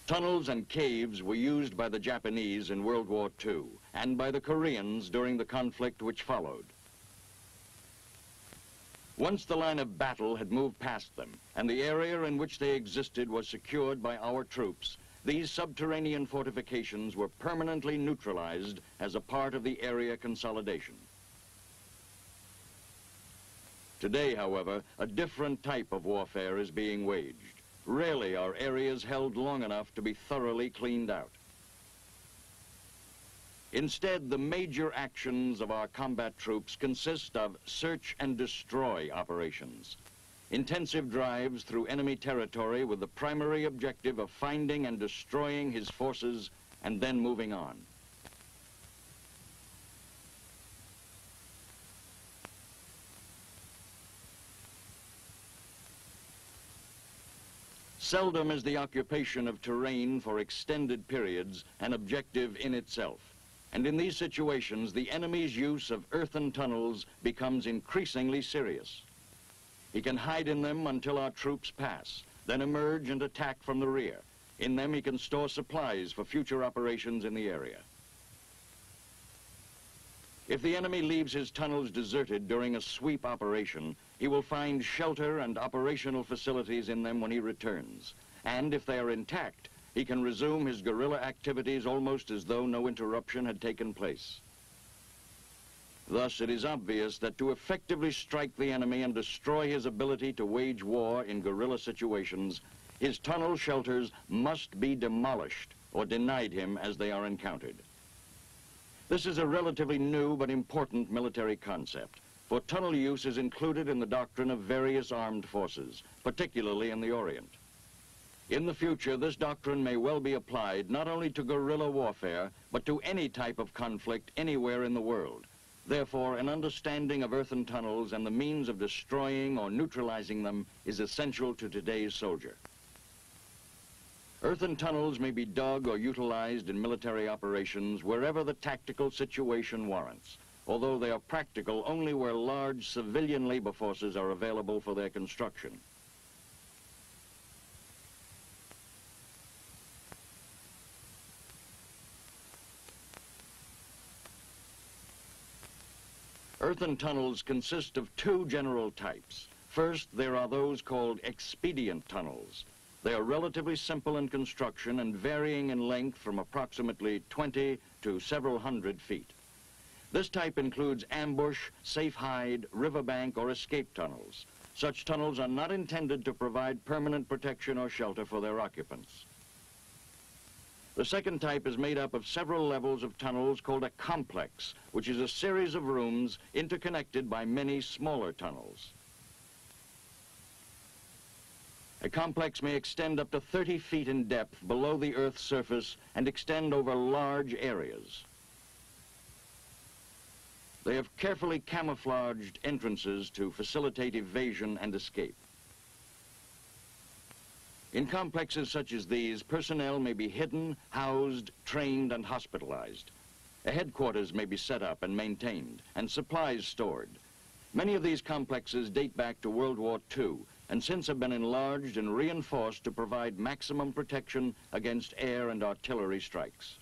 Tunnels and caves were used by the Japanese in World War II and by the Koreans during the conflict which followed. Once the line of battle had moved past them and the area in which they existed was secured by our troops, these subterranean fortifications were permanently neutralized as a part of the area consolidation. Today, however, a different type of warfare is being waged. Rarely are areas held long enough to be thoroughly cleaned out. Instead, the major actions of our combat troops consist of search and destroy operations. Intensive drives through enemy territory with the primary objective of finding and destroying his forces and then moving on. Seldom is the occupation of terrain for extended periods an objective in itself. And in these situations, the enemy's use of earthen tunnels becomes increasingly serious. He can hide in them until our troops pass, then emerge and attack from the rear. In them, he can store supplies for future operations in the area. If the enemy leaves his tunnels deserted during a sweep operation, he will find shelter and operational facilities in them when he returns. And if they are intact, he can resume his guerrilla activities almost as though no interruption had taken place. Thus, it is obvious that to effectively strike the enemy and destroy his ability to wage war in guerrilla situations, his tunnel shelters must be demolished or denied him as they are encountered. This is a relatively new but important military concept, for tunnel use is included in the doctrine of various armed forces, particularly in the Orient. In the future, this doctrine may well be applied not only to guerrilla warfare, but to any type of conflict anywhere in the world. Therefore, an understanding of earthen tunnels and the means of destroying or neutralizing them is essential to today's soldier. Earthen tunnels may be dug or utilized in military operations wherever the tactical situation warrants, although they are practical only where large civilian labor forces are available for their construction. Earthen tunnels consist of two general types. First, there are those called expedient tunnels. They are relatively simple in construction and varying in length from approximately 20 to several hundred feet. This type includes ambush, safe hide, riverbank, or escape tunnels. Such tunnels are not intended to provide permanent protection or shelter for their occupants. The second type is made up of several levels of tunnels called a complex, which is a series of rooms interconnected by many smaller tunnels. A complex may extend up to 30 feet in depth below the Earth's surface and extend over large areas. They have carefully camouflaged entrances to facilitate evasion and escape. In complexes such as these, personnel may be hidden, housed, trained, and hospitalized. A headquarters may be set up and maintained, and supplies stored. Many of these complexes date back to World War II, and since have been enlarged and reinforced to provide maximum protection against air and artillery strikes.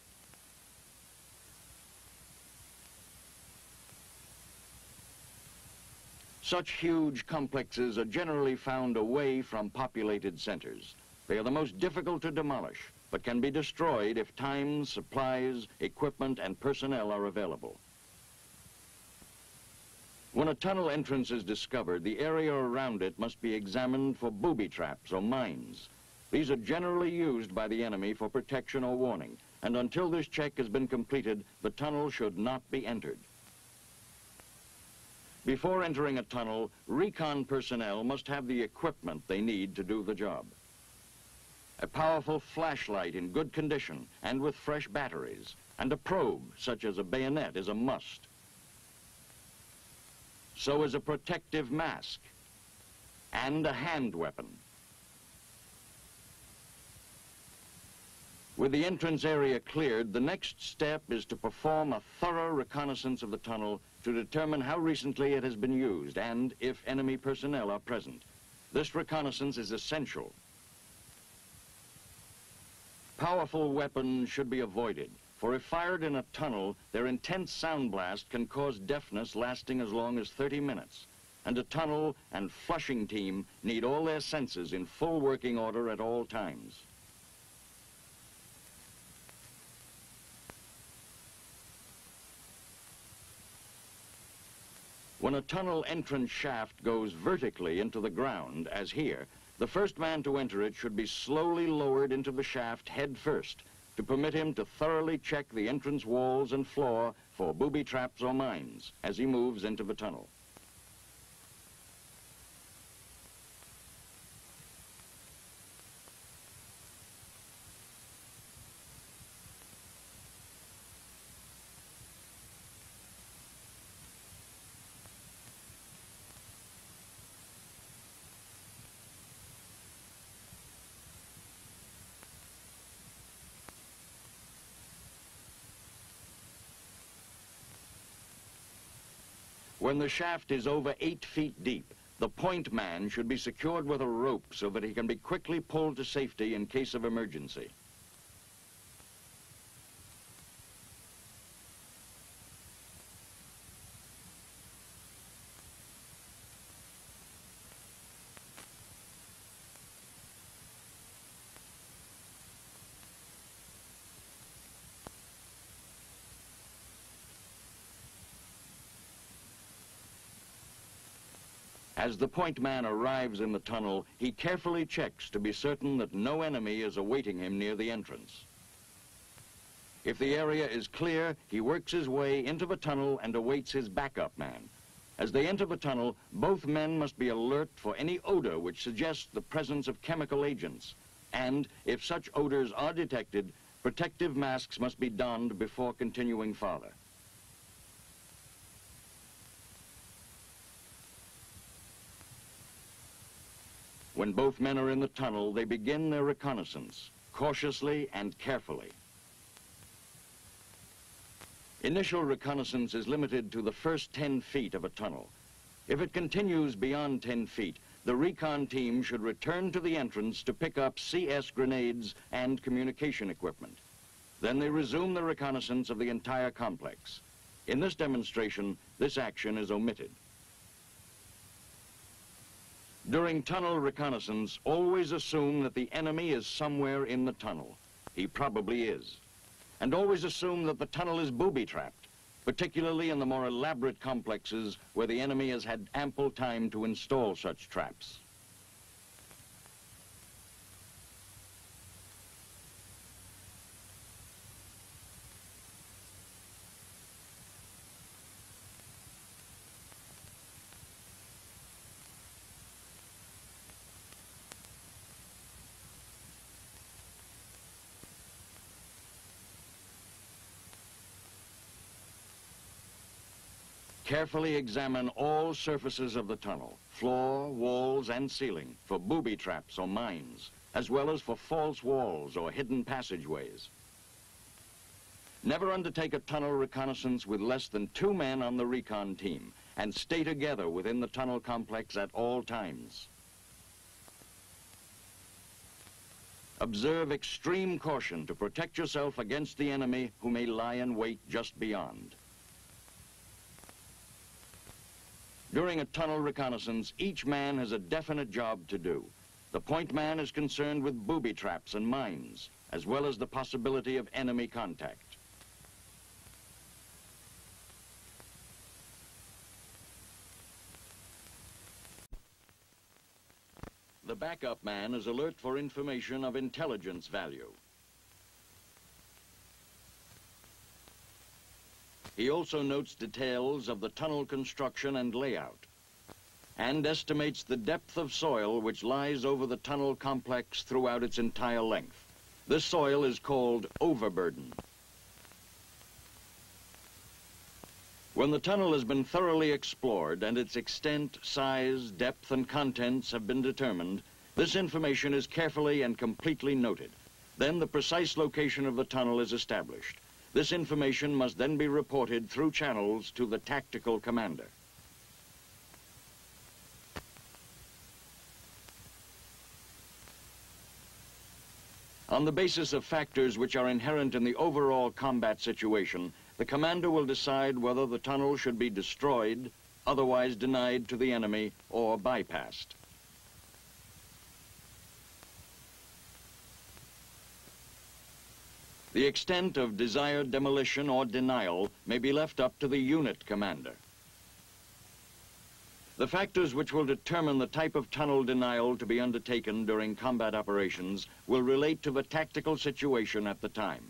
Such huge complexes are generally found away from populated centers. They are the most difficult to demolish, but can be destroyed if time, supplies, equipment, and personnel are available. When a tunnel entrance is discovered, the area around it must be examined for booby traps or mines. These are generally used by the enemy for protection or warning, and until this check has been completed, the tunnel should not be entered. Before entering a tunnel, recon personnel must have the equipment they need to do the job. A powerful flashlight in good condition and with fresh batteries, and a probe, such as a bayonet, is a must. So is a protective mask and a hand weapon. With the entrance area cleared, the next step is to perform a thorough reconnaissance of the tunnel to determine how recently it has been used and if enemy personnel are present. This reconnaissance is essential. Powerful weapons should be avoided, for if fired in a tunnel, their intense sound blast can cause deafness lasting as long as 30 minutes. And a tunnel and flushing team need all their senses in full working order at all times. When a tunnel entrance shaft goes vertically into the ground, as here, the first man to enter it should be slowly lowered into the shaft head first to permit him to thoroughly check the entrance walls and floor for booby traps or mines as he moves into the tunnel. When the shaft is over 8 feet deep, the point man should be secured with a rope so that he can be quickly pulled to safety in case of emergency. As the point man arrives in the tunnel, he carefully checks to be certain that no enemy is awaiting him near the entrance. If the area is clear, he works his way into the tunnel and awaits his backup man. As they enter the tunnel, both men must be alert for any odor which suggests the presence of chemical agents. And if such odors are detected, protective masks must be donned before continuing farther. When both men are in the tunnel, they begin their reconnaissance, cautiously and carefully. Initial reconnaissance is limited to the first 10 feet of a tunnel. If it continues beyond 10 feet, the recon team should return to the entrance to pick up CS grenades and communication equipment. Then they resume the reconnaissance of the entire complex. In this demonstration, this action is omitted. During tunnel reconnaissance, always assume that the enemy is somewhere in the tunnel. He probably is. And always assume that the tunnel is booby-trapped, particularly in the more elaborate complexes where the enemy has had ample time to install such traps. Carefully examine all surfaces of the tunnel, floor, walls, and ceiling, for booby traps or mines, as well as for false walls or hidden passageways. Never undertake a tunnel reconnaissance with less than 2 men on the recon team, and stay together within the tunnel complex at all times. Observe extreme caution to protect yourself against the enemy who may lie in wait just beyond. During a tunnel reconnaissance, each man has a definite job to do. The point man is concerned with booby traps and mines, as well as the possibility of enemy contact. The backup man is alert for information of intelligence value. He also notes details of the tunnel construction and layout, and estimates the depth of soil which lies over the tunnel complex throughout its entire length. This soil is called overburden. When the tunnel has been thoroughly explored and its extent, size, depth, and contents have been determined, this information is carefully and completely noted. Then the precise location of the tunnel is established. This information must then be reported through channels to the tactical commander. On the basis of factors which are inherent in the overall combat situation, the commander will decide whether the tunnel should be destroyed, otherwise denied to the enemy, or bypassed. The extent of desired demolition or denial may be left up to the unit commander. The factors which will determine the type of tunnel denial to be undertaken during combat operations will relate to the tactical situation at the time.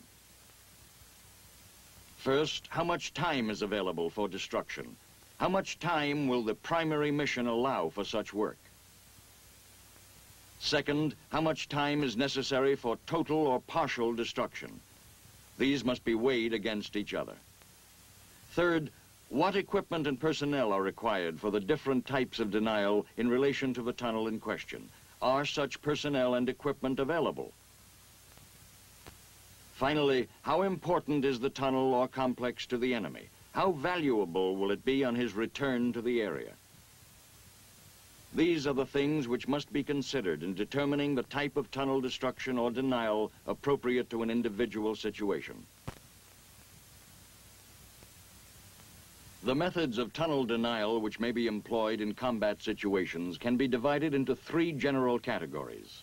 First, how much time is available for destruction? How much time will the primary mission allow for such work? Second, how much time is necessary for total or partial destruction? These must be weighed against each other. Third, what equipment and personnel are required for the different types of denial in relation to the tunnel in question? Are such personnel and equipment available? Finally, how important is the tunnel or complex to the enemy? How valuable will it be on his return to the area? These are the things which must be considered in determining the type of tunnel destruction or denial appropriate to an individual situation. The methods of tunnel denial which may be employed in combat situations can be divided into three general categories.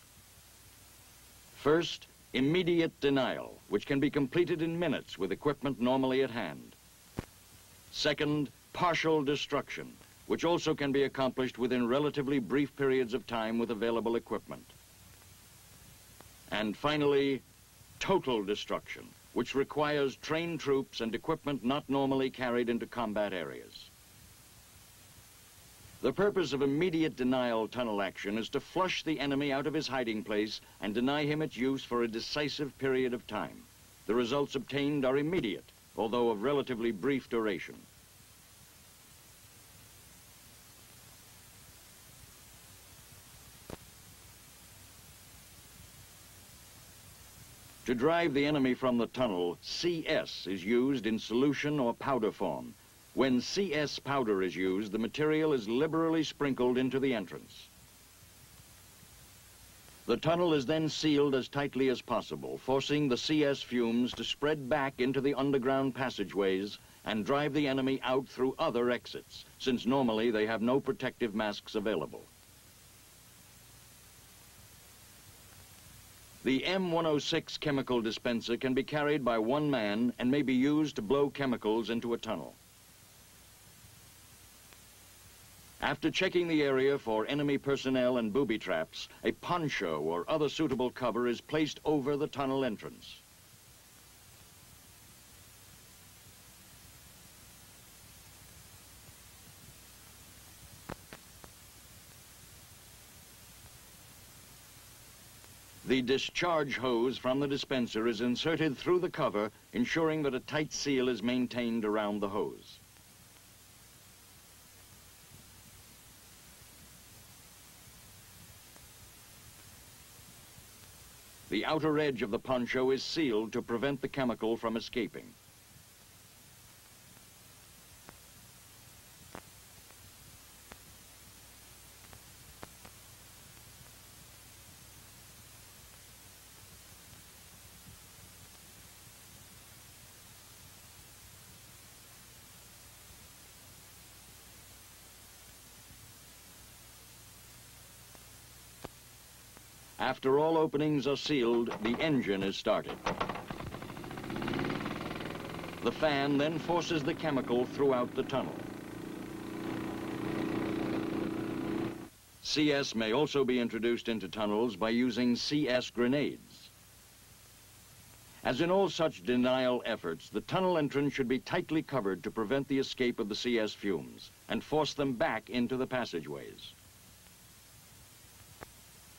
First, immediate denial, which can be completed in minutes with equipment normally at hand. Second, partial destruction, which also can be accomplished within relatively brief periods of time with available equipment. And finally, total destruction, which requires trained troops and equipment not normally carried into combat areas. The purpose of immediate denial tunnel action is to flush the enemy out of his hiding place and deny him its use for a decisive period of time. The results obtained are immediate, although of relatively brief duration. To drive the enemy from the tunnel, CS is used in solution or powder form. When CS powder is used, the material is liberally sprinkled into the entrance. The tunnel is then sealed as tightly as possible, forcing the CS fumes to spread back into the underground passageways and drive the enemy out through other exits, since normally they have no protective masks available. The M106 chemical dispenser can be carried by one man and may be used to blow chemicals into a tunnel. After checking the area for enemy personnel and booby traps, a poncho or other suitable cover is placed over the tunnel entrance. The discharge hose from the dispenser is inserted through the cover, ensuring that a tight seal is maintained around the hose. The outer edge of the poncho is sealed to prevent the chemical from escaping. After all openings are sealed, the engine is started. The fan then forces the chemical throughout the tunnel. CS may also be introduced into tunnels by using CS grenades. As in all such denial efforts, the tunnel entrance should be tightly covered to prevent the escape of the CS fumes and force them back into the passageways.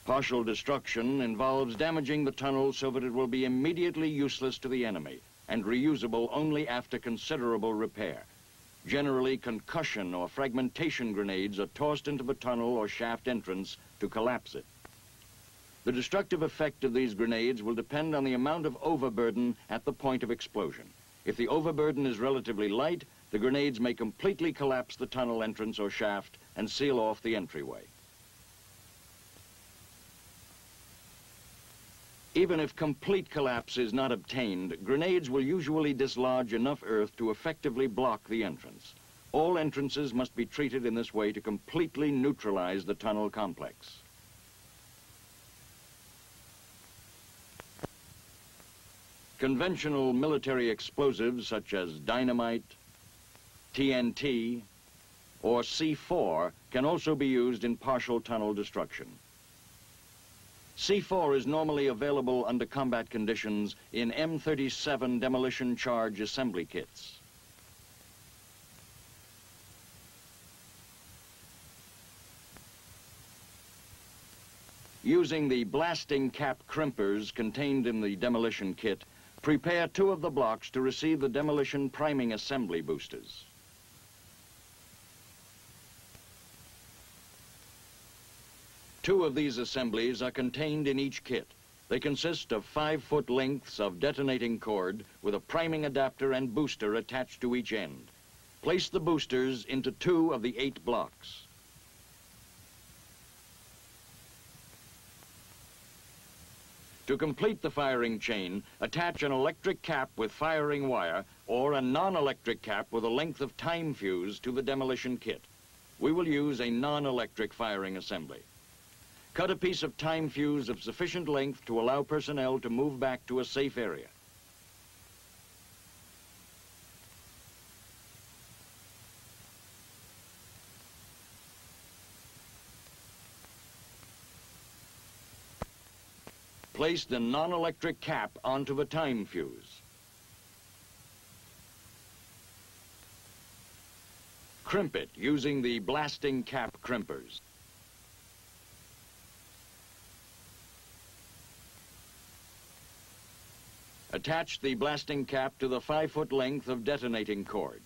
Partial destruction involves damaging the tunnel so that it will be immediately useless to the enemy and reusable only after considerable repair. Generally, concussion or fragmentation grenades are tossed into the tunnel or shaft entrance to collapse it. The destructive effect of these grenades will depend on the amount of overburden at the point of explosion. If the overburden is relatively light, the grenades may completely collapse the tunnel entrance or shaft and seal off the entryway. Even if complete collapse is not obtained, grenades will usually dislodge enough earth to effectively block the entrance. All entrances must be treated in this way to completely neutralize the tunnel complex. Conventional military explosives such as dynamite, TNT, or C4 can also be used in partial tunnel destruction. C4 is normally available under combat conditions in M37 demolition charge assembly kits. Using the blasting cap crimpers contained in the demolition kit, prepare 2 of the blocks to receive the demolition priming assembly boosters. Two of these assemblies are contained in each kit. They consist of 5-foot lengths of detonating cord with a priming adapter and booster attached to each end. Place the boosters into 2 of the 8 blocks. To complete the firing chain, attach an electric cap with firing wire or a non-electric cap with a length of time fuse to the demolition kit. We will use a non-electric firing assembly. Cut a piece of time fuse of sufficient length to allow personnel to move back to a safe area. Place the non-electric cap onto the time fuse. Crimp it using the blasting cap crimpers. Attach the blasting cap to the 5-foot length of detonating cord.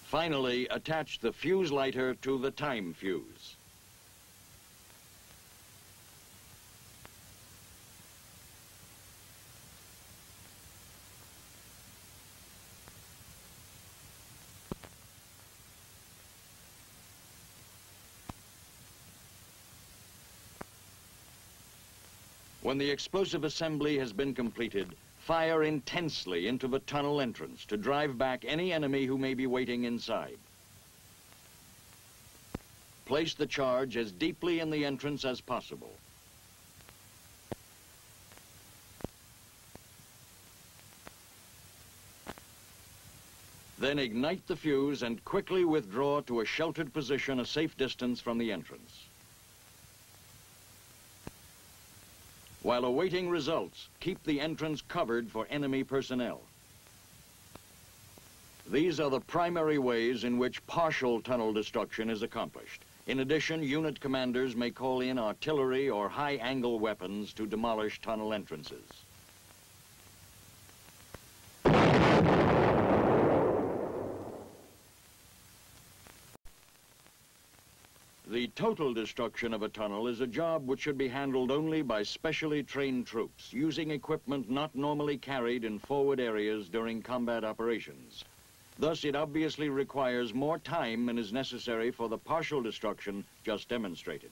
Finally, attach the fuse lighter to the time fuse. When the explosive assembly has been completed, fire intensely into the tunnel entrance to drive back any enemy who may be waiting inside. Place the charge as deeply in the entrance as possible. Then ignite the fuse and quickly withdraw to a sheltered position a safe distance from the entrance. While awaiting results, keep the entrance covered for enemy personnel. These are the primary ways in which partial tunnel destruction is accomplished. In addition, unit commanders may call in artillery or high-angle weapons to demolish tunnel entrances. The total destruction of a tunnel is a job which should be handled only by specially trained troops, using equipment not normally carried in forward areas during combat operations. Thus, it obviously requires more time than is necessary for the partial destruction just demonstrated.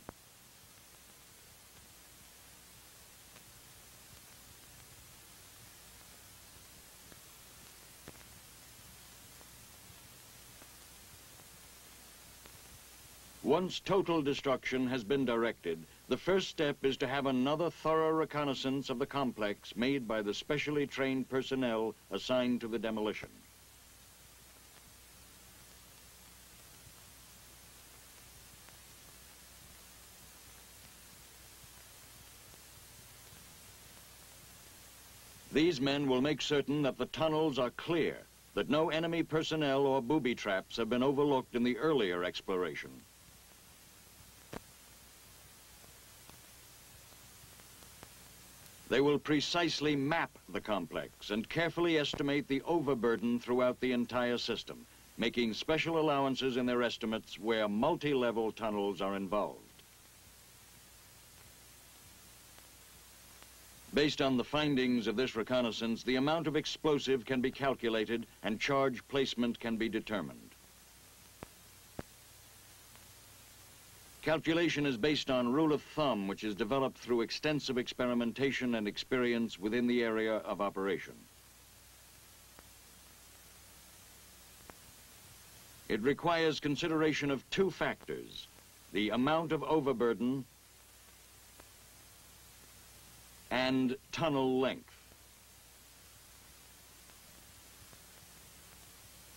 Once total destruction has been directed, the first step is to have another thorough reconnaissance of the complex made by the specially trained personnel assigned to the demolition. These men will make certain that the tunnels are clear, that no enemy personnel or booby traps have been overlooked in the earlier exploration. They will precisely map the complex and carefully estimate the overburden throughout the entire system, making special allowances in their estimates where multi-level tunnels are involved. Based on the findings of this reconnaissance, the amount of explosive can be calculated and charge placement can be determined. Calculation is based on rule of thumb, which is developed through extensive experimentation and experience within the area of operation. It requires consideration of two factors: the amount of overburden and tunnel length.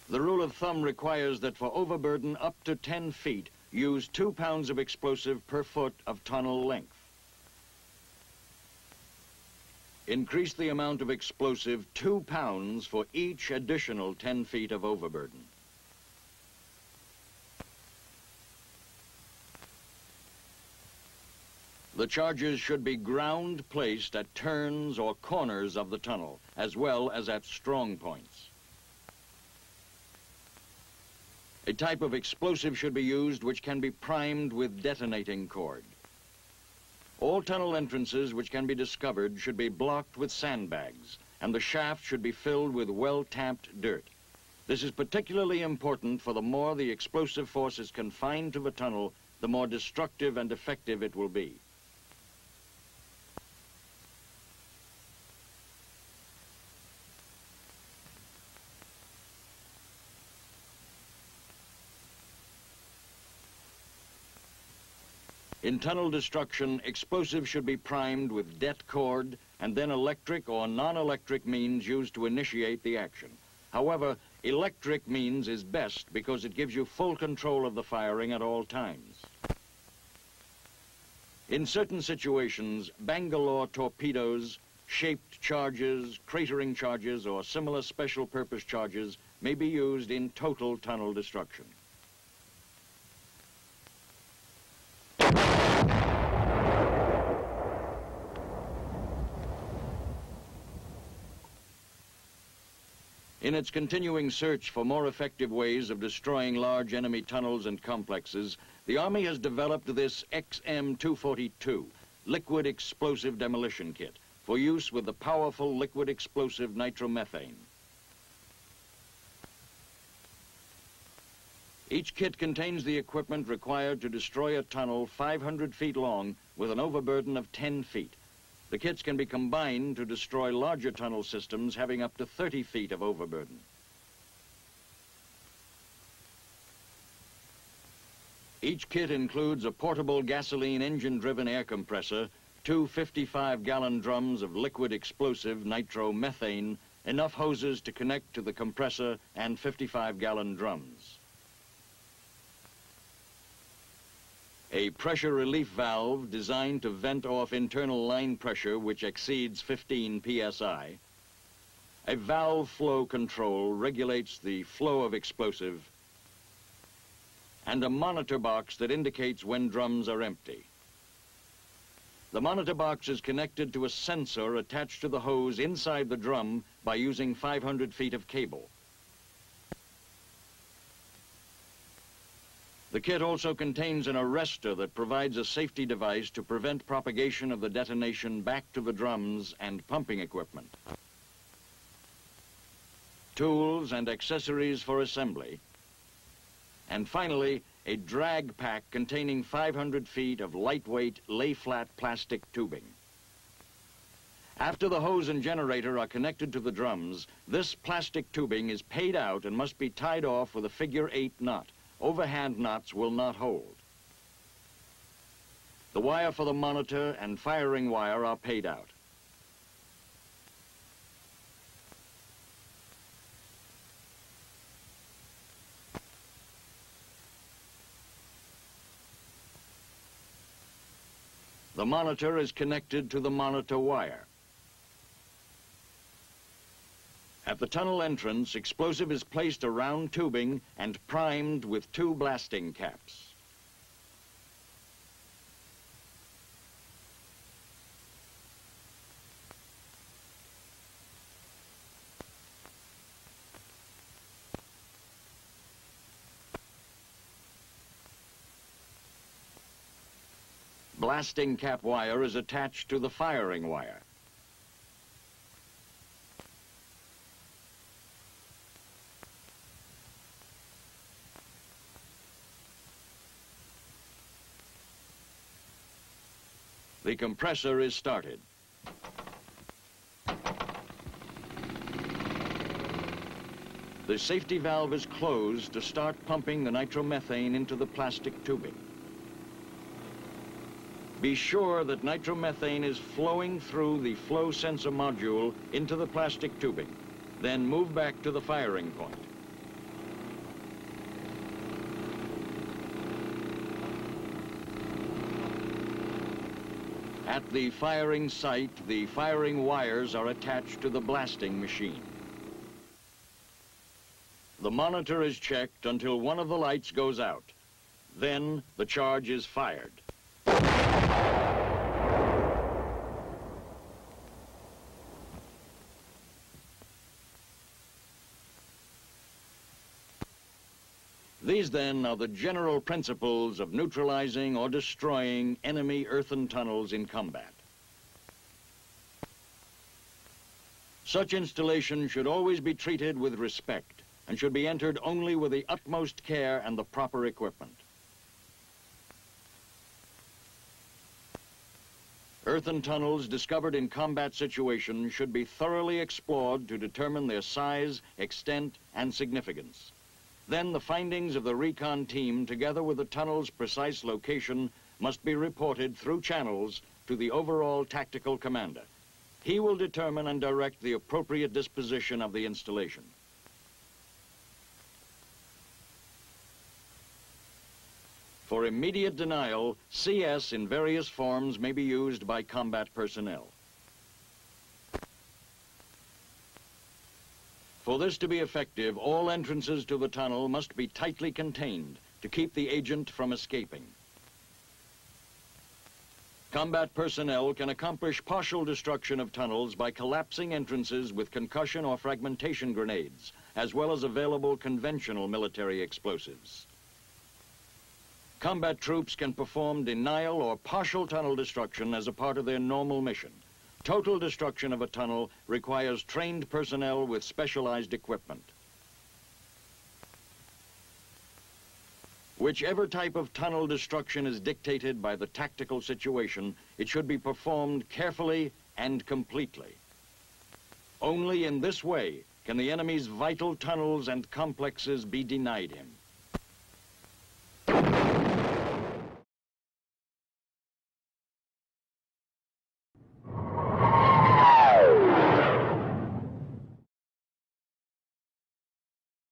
The rule of thumb requires that for overburden up to 10 feet, use 2 pounds of explosive per foot of tunnel length. Increase the amount of explosive 2 pounds for each additional 10 feet of overburden. The charges should be ground placed at turns or corners of the tunnel, as well as at strong points. A type of explosive should be used which can be primed with detonating cord. All tunnel entrances which can be discovered should be blocked with sandbags, and the shaft should be filled with well-tamped dirt. This is particularly important, for the more the explosive force is confined to the tunnel, the more destructive and effective it will be. In tunnel destruction, explosives should be primed with det cord and then electric or non-electric means used to initiate the action. However, electric means is best because it gives you full control of the firing at all times. In certain situations, Bangalore torpedoes, shaped charges, cratering charges, or similar special purpose charges may be used in total tunnel destruction. In its continuing search for more effective ways of destroying large enemy tunnels and complexes, the Army has developed this XM-242, Liquid Explosive Demolition Kit, for use with the powerful liquid explosive nitromethane. Each kit contains the equipment required to destroy a tunnel 500 feet long with an overburden of 10 feet. The kits can be combined to destroy larger tunnel systems having up to 30 feet of overburden. Each kit includes a portable gasoline engine-driven air compressor, 2 55-gallon drums of liquid explosive nitromethane, enough hoses to connect to the compressor, and 55-gallon drums. A pressure relief valve designed to vent off internal line pressure which exceeds 15 psi. A valve flow control regulates the flow of explosive, and a monitor box that indicates when drums are empty. The monitor box is connected to a sensor attached to the hose inside the drum by using 500 feet of cable. The kit also contains an arrestor that provides a safety device to prevent propagation of the detonation back to the drums and pumping equipment. Tools and accessories for assembly. And finally, a drag pack containing 500 feet of lightweight, lay-flat plastic tubing. After the hose and generator are connected to the drums, this plastic tubing is paid out and must be tied off with a figure-8 knot. Overhand knots will not hold. The wire for the monitor and firing wire are paid out. The monitor is connected to the monitor wire. At the tunnel entrance, explosive is placed around tubing and primed with 2 blasting caps. Blasting cap wire is attached to the firing wire. The compressor is started. The safety valve is closed to start pumping the nitromethane into the plastic tubing. Be sure that nitromethane is flowing through the flow sensor module into the plastic tubing. Then move back to the firing point. At the firing site, the firing wires are attached to the blasting machine. The monitor is checked until one of the lights goes out. Then the charge is fired. These, then, are the general principles of neutralizing or destroying enemy earthen tunnels in combat. Such installation should always be treated with respect and should be entered only with the utmost care and the proper equipment. Earthen tunnels discovered in combat situations should be thoroughly explored to determine their size, extent, and significance. Then the findings of the recon team, together with the tunnel's precise location, must be reported through channels to the overall tactical commander. He will determine and direct the appropriate disposition of the installation. For immediate denial, CS in various forms may be used by combat personnel. For this to be effective, all entrances to the tunnel must be tightly contained to keep the agent from escaping. Combat personnel can accomplish partial destruction of tunnels by collapsing entrances with concussion or fragmentation grenades, as well as available conventional military explosives. Combat troops can perform denial or partial tunnel destruction as a part of their normal mission. Total destruction of a tunnel requires trained personnel with specialized equipment. Whichever type of tunnel destruction is dictated by the tactical situation, it should be performed carefully and completely. Only in this way can the enemy's vital tunnels and complexes be denied him.